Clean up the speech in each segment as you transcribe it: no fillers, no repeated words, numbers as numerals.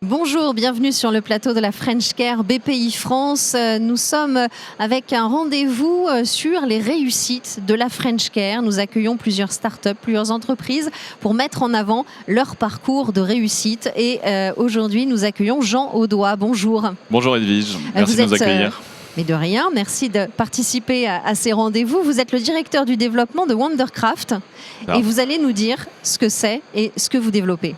Bonjour, bienvenue sur le plateau de la French Care BPI France. Nous sommes avec un rendez-vous sur les réussites de la French Care. Nous accueillons plusieurs startups, plusieurs entreprises pour mettre en avant leur parcours de réussite. Et aujourd'hui, nous accueillons Jean Audois. Bonjour. Bonjour Edwige, merci de nous accueillir. Mais de rien, merci de participer à ces rendez-vous. Vous êtes le directeur du développement de Wondercraft et vous allez nous dire ce que c'est et ce que vous développez.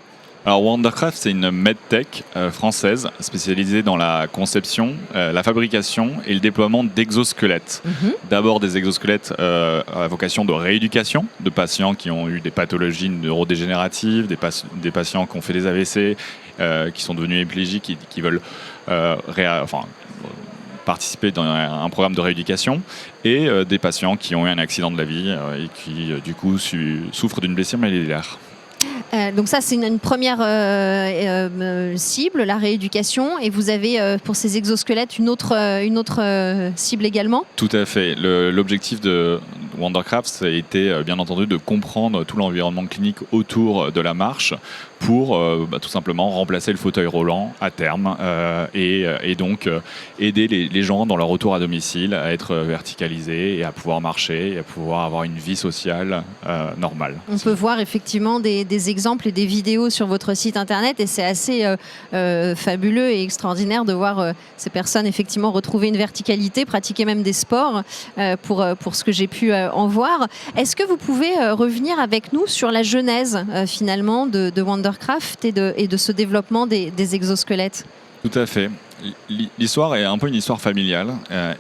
Alors Wondercraft, c'est une medtech française spécialisée dans la conception, la fabrication et le déploiement d'exosquelettes. D'abord des exosquelettes à vocation de rééducation de patients qui ont eu des pathologies neurodégénératives, des patients qui ont fait des AVC, qui sont devenus hépiplégiques, qui veulent participer dans un programme de rééducation, et des patients qui ont eu un accident de la vie et qui du coup souffrent d'une blessure médullaire. Donc ça, c'est une première cible, la rééducation. Et vous avez pour ces exosquelettes une autre cible également? Tout à fait. L'objectif de Wondercraft, ça a été bien entendu de comprendre tout l'environnement clinique autour de la marche pour tout simplement remplacer le fauteuil roulant à terme et donc aider les gens dans leur retour à domicile à être verticalisés et à pouvoir marcher et à pouvoir avoir une vie sociale normale. On peut voir effectivement des exemples et des vidéos sur votre site internet et c'est assez fabuleux et extraordinaire de voir ces personnes effectivement retrouver une verticalité, pratiquer même des sports pour ce que j'ai pu en voir. Est-ce que vous pouvez revenir avec nous sur la genèse finalement de Wondercraft et de ce développement des exosquelettes? Tout à fait. L'histoire est un peu une histoire familiale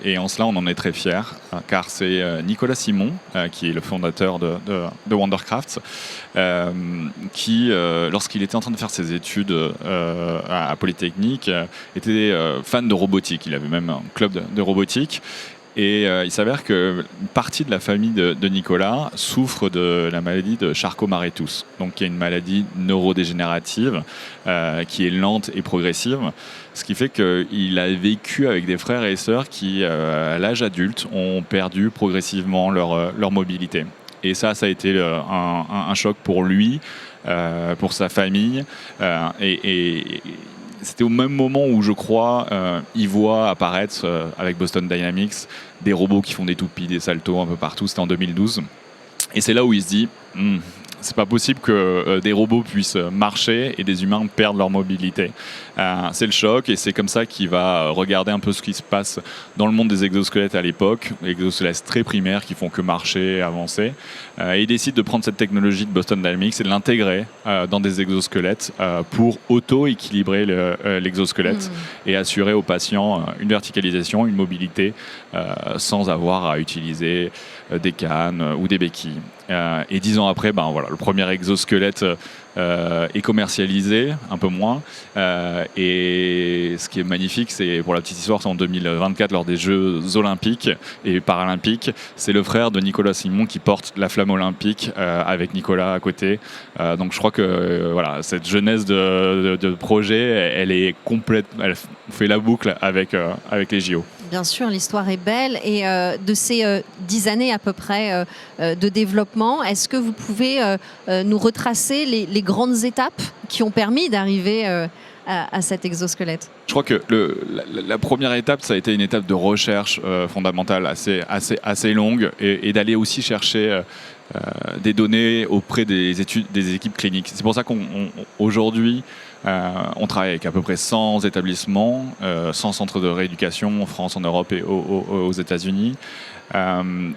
et en cela on en est très fiers car c'est Nicolas Simon qui est le fondateur de Wondercraft qui lorsqu'il était en train de faire ses études à Polytechnique était fan de robotique. Il avait même un club de robotique. Et il s'avère qu'une partie de la famille de Nicolas souffre de la maladie de Charcot-Marie-Tooth, donc qui est une maladie neurodégénérative qui est lente et progressive, ce qui fait qu'il a vécu avec des frères et sœurs qui, à l'âge adulte, ont perdu progressivement leur mobilité. Et ça a été un choc pour lui, pour sa famille, et c'était au même moment où je crois il voit apparaître avec Boston Dynamics des robots qui font des toupies, des saltos un peu partout. C'était en 2012. Et c'est là où il se dit c'est pas possible que des robots puissent marcher et des humains perdent leur mobilité. C'est le choc et c'est comme ça qu'il va regarder un peu ce qui se passe dans le monde des exosquelettes à l'époque, exosquelettes très primaires qui font que marcher, avancer. Et il décide de prendre cette technologie de Boston Dynamics et de l'intégrer dans des exosquelettes pour auto-équilibrer l'exosquelette et assurer aux patients une verticalisation, une mobilité sans avoir à utiliser des cannes ou des béquilles. Et 10 ans après, le premier exosquelette est commercialisé, un peu moins. Et ce qui est magnifique, c'est pour la petite histoire, c'est en 2024 lors des Jeux Olympiques et Paralympiques. C'est le frère de Nicolas Simon qui porte la flamme olympique avec Nicolas à côté. Donc je crois que cette genèse de projet, elle est complète, elle fait la boucle avec les JO. Bien sûr, l'histoire est belle et de ces 10 années à peu près de développement, est-ce que vous pouvez nous retracer les grandes étapes qui ont permis d'arriver à cet exosquelette? Je crois que la première étape, ça a été une étape de recherche fondamentale assez longue et d'aller aussi chercher des données auprès des équipes cliniques. C'est pour ça qu'aujourd'hui, on travaille avec à peu près 100 établissements, 100 centres de rééducation en France, en Europe et aux États-Unis.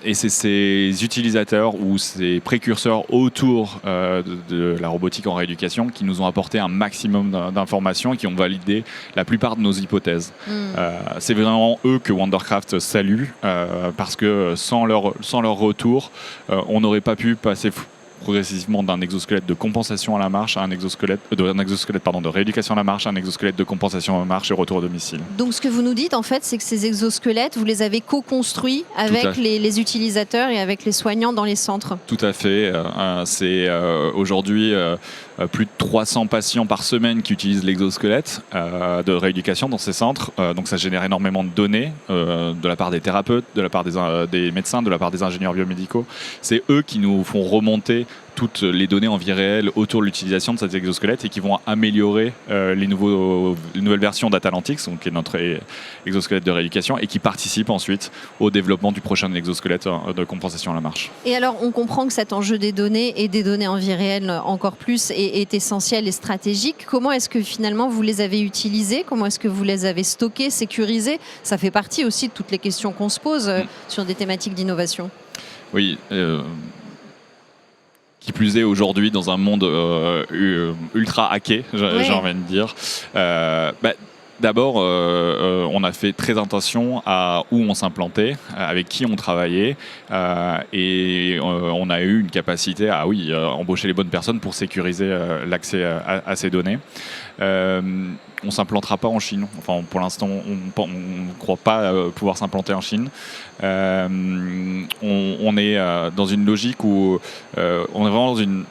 Et c'est ces utilisateurs ou ces précurseurs autour de la robotique en rééducation qui nous ont apporté un maximum d'informations et qui ont validé la plupart de nos hypothèses. C'est vraiment eux que Wondercraft salue parce que sans leur retour, on n'aurait pas pu passer progressivement d'un exosquelette de compensation à la marche à un exosquelette de rééducation à la marche à un exosquelette de compensation à la marche et retour à domicile. Donc ce que vous nous dites en fait, c'est que ces exosquelettes, vous les avez co-construits avec les utilisateurs et avec les soignants dans les centres. Tout à fait. C'est aujourd'hui plus de 300 patients par semaine qui utilisent l'exosquelette de rééducation dans ces centres. Donc ça génère énormément de données de la part des thérapeutes, de la part des médecins, de la part des ingénieurs biomédicaux. C'est eux qui nous font remonter toutes les données en vie réelle autour de l'utilisation de cet exosquelette et qui vont améliorer les nouvelles versions d'Atalantic, donc qui est notre exosquelette de rééducation, et qui participent ensuite au développement du prochain exosquelette de compensation à la marche. Et alors, on comprend que cet enjeu des données et des données en vie réelle encore plus est essentiel et stratégique. Comment est-ce que finalement vous les avez utilisés? Comment est-ce que vous les avez stockés, sécurisés? Ça fait partie aussi de toutes les questions qu'on se pose sur des thématiques d'innovation. Oui. Qui plus est aujourd'hui dans un monde ultra hacké, j'ai envie de dire. D'abord, on a fait très attention à où on s'implantait, avec qui on travaillait, et on a eu une capacité à embaucher les bonnes personnes pour sécuriser l'accès à ces données. On ne s'implantera pas en Chine. Enfin, pour l'instant, on ne croit pas pouvoir s'implanter en Chine. On est dans une logique où on est vraiment dans une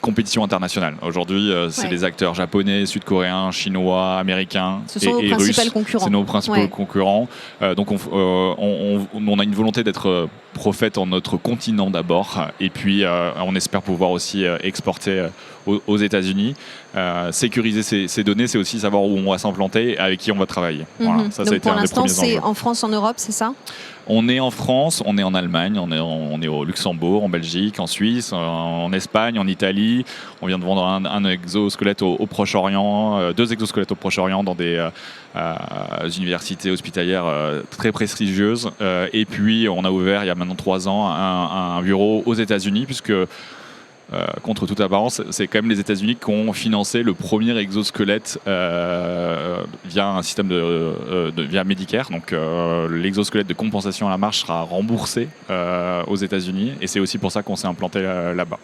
compétition internationale. Aujourd'hui, c'est des acteurs japonais, sud-coréens, chinois, américains et russes. C'est nos principaux concurrents. Donc on a une volonté d'être prophète en notre continent d'abord, et puis on espère pouvoir aussi exporter aux États-Unis. Sécuriser ces données, c'est aussi savoir où on va s'implanter et avec qui on va travailler. Voilà, ça a été un des premiers enjeux. Pour l'instant, c'est en France, en Europe, c'est ça? On est en France, on est en Allemagne, on est au Luxembourg, en Belgique, en Suisse, en Espagne, en Italie. On vient de vendre un exosquelette au Proche-Orient, 2 exosquelettes au Proche-Orient dans des universités hospitalières très prestigieuses. Et puis, on a ouvert il y a maintenant 3 ans un bureau aux États-Unis, puisque contre toute apparence, c'est quand même les États-Unis qui ont financé le premier exosquelette via un système via Medicare. Donc l'exosquelette de compensation à la marche sera remboursé aux États-Unis, et c'est aussi pour ça qu'on s'est implanté là-bas.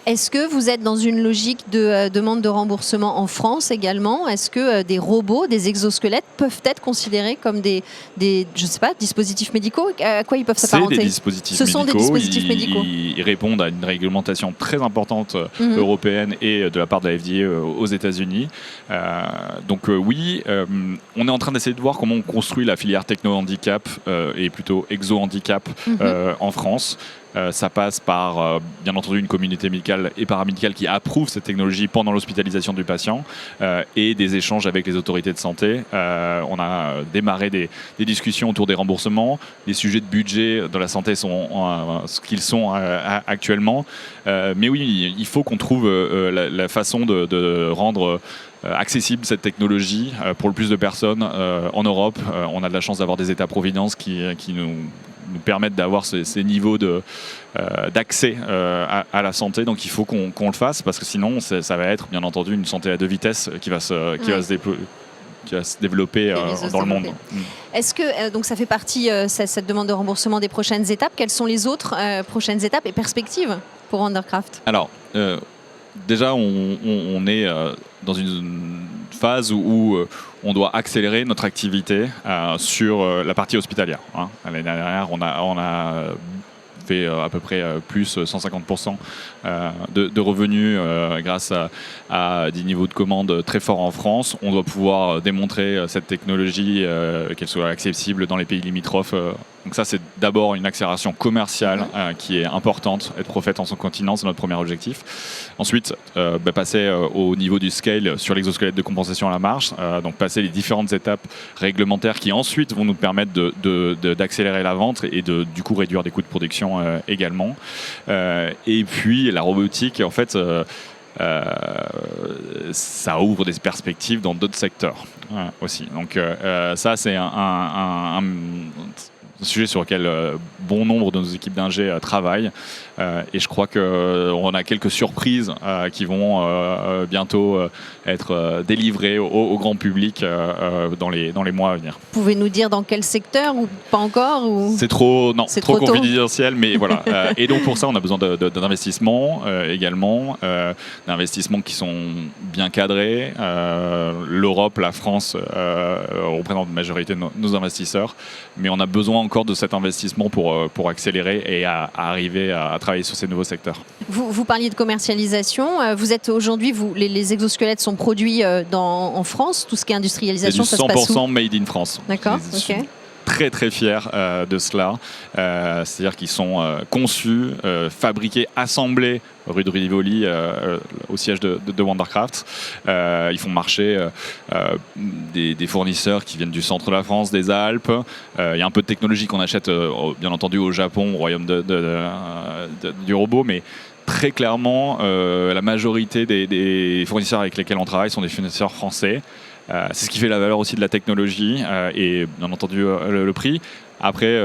Est-ce que vous êtes dans une logique de demande de remboursement en France également? Est-ce que des robots, des exosquelettes peuvent être considérés comme des je sais pas, dispositifs médicaux? À quoi ils peuvent s'apparenter? Ce sont des dispositifs médicaux. Ils répondent à une réglementation très importante européenne et de la part de la FDA aux États-Unis. Donc oui, on est en train d'essayer de voir comment on construit la filière techno-handicap et plutôt exo-handicap en France. Ça passe par, bien entendu, une communauté médicale et paramédicale qui approuve cette technologie pendant l'hospitalisation du patient et des échanges avec les autorités de santé. On a démarré des discussions autour des remboursements. Les sujets de budget dans la santé sont ce qu'ils sont actuellement. Mais oui, il faut qu'on trouve la façon de rendre accessible cette technologie pour le plus de personnes en Europe. On a de la chance d'avoir des États-providence qui nous permettent d'avoir ces niveaux d'accès à la santé. Donc il faut qu'on le fasse, parce que sinon ça va être bien entendu une santé à 2 vitesses qui va se développer dans le monde. Est-ce que donc ça fait partie, cette demande de remboursement, des prochaines étapes? Quelles sont les autres prochaines étapes et perspectives pour Wondercraft? Alors, déjà, on est dans une phase où on doit accélérer notre activité sur la partie hospitalière. L'année dernière, on a fait à peu près plus 150% de revenus grâce à des niveaux de commandes très forts en France. On doit pouvoir démontrer cette technologie, qu'elle soit accessible dans les pays limitrophes. Donc ça, c'est d'abord une accélération commerciale qui est importante. Être prophète en son continent, c'est notre premier objectif. Ensuite, passer au niveau du scale sur l'exosquelette de compensation à la marche. Donc passer les différentes étapes réglementaires qui ensuite vont nous permettre d'accélérer la vente et du coup réduire des coûts de production également. Et puis la robotique, en fait, ça ouvre des perspectives dans d'autres secteurs aussi. Donc ça, c'est un sujet sur lequel bon nombre de nos équipes d'ingé travaillent. Et je crois qu'on a quelques surprises qui vont bientôt être délivrées au grand public dans les mois à venir. Vous pouvez nous dire dans quel secteur ou pas encore ou... C'est trop confidentiel, mais voilà. Et donc pour ça, on a besoin d'investissements également, d'investissements qui sont bien cadrés. L'Europe, la France représentent la majorité de nos investisseurs, mais on a besoin encore de cet investissement pour accélérer et à arriver à travailler sur ces nouveaux secteurs. Vous parliez de commercialisation. Vous êtes aujourd'hui, les exosquelettes sont produits en France. Tout ce qui est industrialisation, ça se passe où? 100% made in France. D'accord. Très très très fiers de cela. C'est-à-dire qu'ils sont conçus, fabriqués, assemblés rue de Rivoli, au siège de Wondercraft. Ils font marcher des fournisseurs qui viennent du centre de la France, des Alpes. Il y a un peu de technologie qu'on achète, bien entendu, au Japon, au royaume du robot, mais très clairement, la majorité des fournisseurs avec lesquels on travaille sont des fournisseurs français. C'est ce qui fait la valeur aussi de la technologie et bien entendu le prix. Après,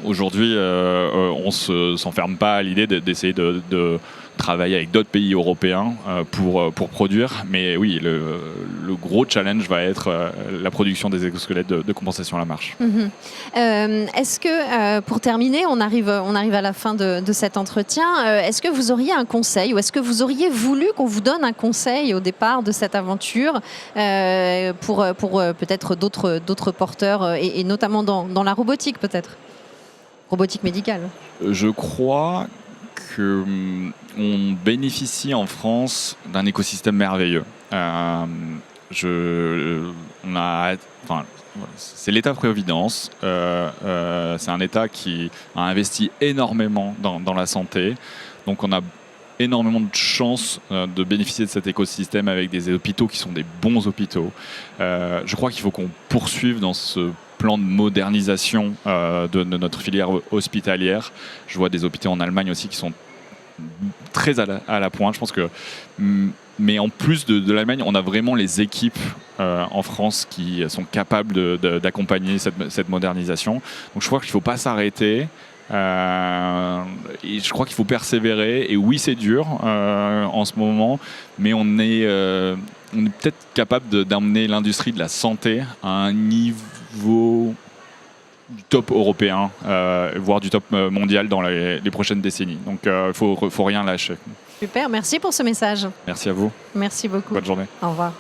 aujourd'hui, on ne s'enferme pas à l'idée d'essayer de travailler avec d'autres pays européens pour produire. Mais oui, le gros challenge va être la production des exosquelettes de compensation à la marche. Est-ce que, pour terminer, on arrive à la fin de cet entretien, est-ce que vous auriez un conseil ou est-ce que vous auriez voulu qu'on vous donne un conseil au départ de cette aventure pour peut-être d'autres porteurs et notamment dans la robotique peut-être, robotique médicale? Je crois qu'on bénéficie en France d'un écosystème merveilleux. C'est l'État-providence. C'est un État qui a investi énormément dans la santé. Donc on a énormément de chance de bénéficier de cet écosystème avec des hôpitaux qui sont des bons hôpitaux. Je crois qu'il faut qu'on poursuive dans ce plan de modernisation de notre filière hospitalière. Je vois des hôpitaux en Allemagne aussi qui sont très à la pointe. Je pense que, mais en plus de l'Allemagne, on a vraiment les équipes en France qui sont capables d'accompagner cette modernisation. Donc je crois qu'il ne faut pas s'arrêter. Et je crois qu'il faut persévérer. Et oui, c'est dur en ce moment, mais on est peut-être capable d'emmener l'industrie de la santé à un niveau du top européen, voire du top mondial dans les prochaines décennies. Donc il faut rien lâcher. Super, merci pour ce message. Merci à vous. Merci beaucoup. Bonne journée. Au revoir.